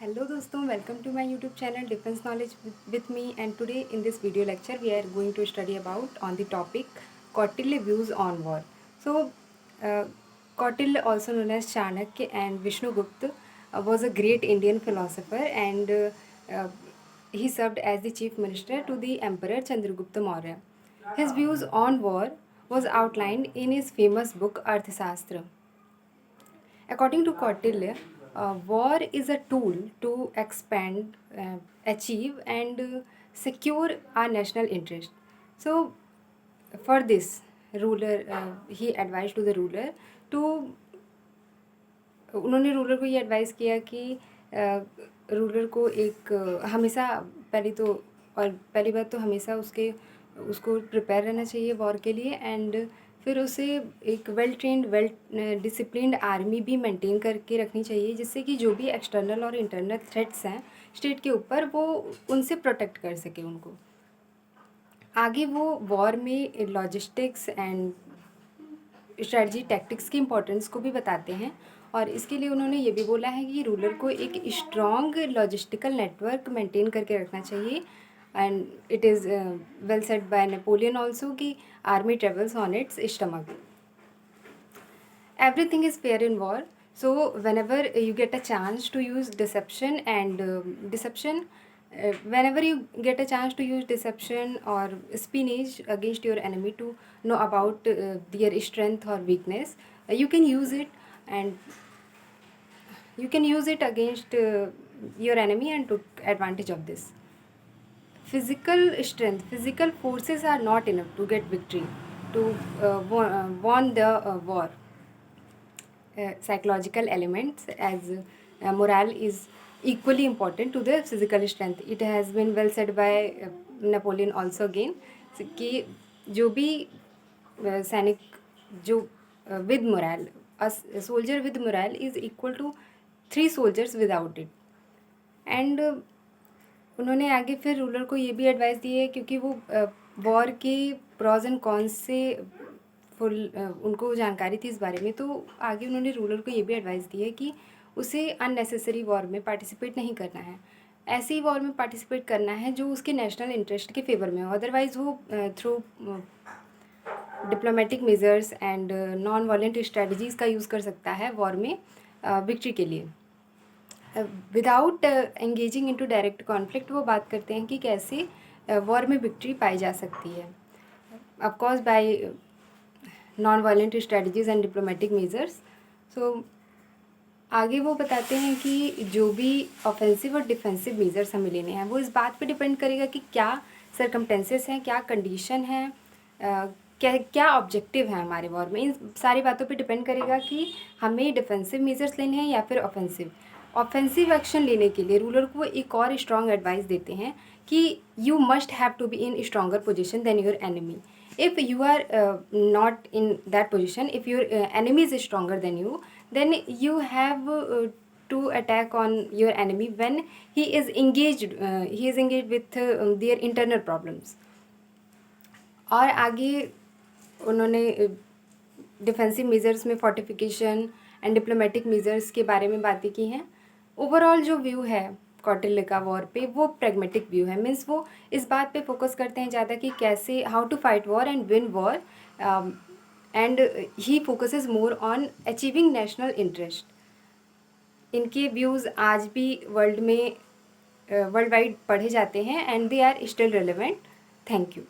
Hello दोस्तों, welcome to my YouTube channel Defense Knowledge with me, and today in this video lecture we are going to study about on the topic Kautilya views on war. So Kautilya, also known as Chanakya and Vishnugupta, was a great Indian philosopher, and he served as the chief minister to the Emperor Chandragupta Maurya. His views on war was outlined in his famous book Arthashastra. According to Kautilya, war is a tool to expand, achieve, and secure our national interest. So, for this, ruler he advised to the ruler to उन्होंने ruler को ये advice किया कि ruler को एक हमेशा पहली बात तो हमेशा उसको प्रिपेयर रहना चाहिए वॉर के लिए, एंड फिर उसे एक well trained well disciplined army भी मेंटेन करके रखनी चाहिए, जिससे कि जो भी एक्सटर्नल और इंटरनल थ्रेट्स हैं स्टेट के ऊपर वो उनसे प्रोटेक्ट कर सके उनको। आगे वो वॉर में लॉजिस्टिक्स एंड स्ट्रेटजी टैक्टिक्स की इम्पोर्टेंस को भी बताते हैं, और इसके लिए उन्होंने ये भी बोला है कि रूलर को एक स्ट्रॉन्ग लॉजिस्टिकल नेटवर्क मेंटेन करके रखना चाहिए, and it is well said by Napoleon also कि army travels on its stomach. Everything is fair in war, so whenever you get a chance to use deception and whenever you get a chance to use deception or spionage against your enemy to know about their strength or weakness, you can use it, and you can use it against your enemy and took advantage of this. Physical strength, physical forces are not enough to get victory, to won the war. Psychological elements as morale is equally important to the physical strength. It has been well said by Napoleon also again कि जो भी सैनिक जो with morale, a soldier with morale is equal to 3 soldiers without it. And उन्होंने आगे फिर ruler को ये भी एडवाइस दी है, क्योंकि वो वॉर के प्रॉज एंड कॉन्स से फुल उनको जानकारी थी इस बारे में, तो आगे उन्होंने रूलर को ये भी एडवाइस दी है कि उसे अननेसेसरी वॉर में पार्टिसिपेट नहीं करना है, ऐसी वॉर में पार्टिसिपेट करना है जो उसके नेशनल इंटरेस्ट के फेवर में हो। अदरवाइज़ वो through diplomatic measures and non violent strategies का यूज़ कर सकता है वॉर में विक्ट्री के लिए। Without engaging into direct conflict वो बात करते हैं कि कैसे वॉर में विक्ट्री पाई जा सकती है, of course by non violent strategies and diplomatic measures. So आगे वो बताते हैं कि जो भी ऑफेंसिव और डिफेंसिव मेजर्स हमें लेने हैं वो इस बात पे डिपेंड करेगा कि क्या सरकमटेंसेस हैं, क्या कंडीशन है, क्या ऑब्जेक्टिव है हमारे वॉर में. इन सारी बातों पे डिपेंड करेगा कि हमें डिफेंसिव मेजर्स लेने हैं या फिर ऑफेंसिव एक्शन लेने के लिए रूलर को एक और स्ट्रॉन्ग एडवाइस देते हैं कि you must have to be in stronger position than your enemy. If you are not in that position, if your enemy is stronger than you, then you have to attack on your enemy when he is engaged with their internal problems. और आगे उन्होंने defensive measures में fortification and diplomatic measures के बारे में बातें की हैं. ओवरऑल जो व्यू है कौटिल्य का वॉर पे वो प्रेगमेटिक व्यू है, मीन्स वो इस बात पे फोकस करते हैं ज़्यादा कि कैसे how to fight war and win war, and he focuses more on achieving national interest. इनके व्यूज़ आज भी वर्ल्ड वाइड पढ़े जाते हैं and they are still relevant. Thank you.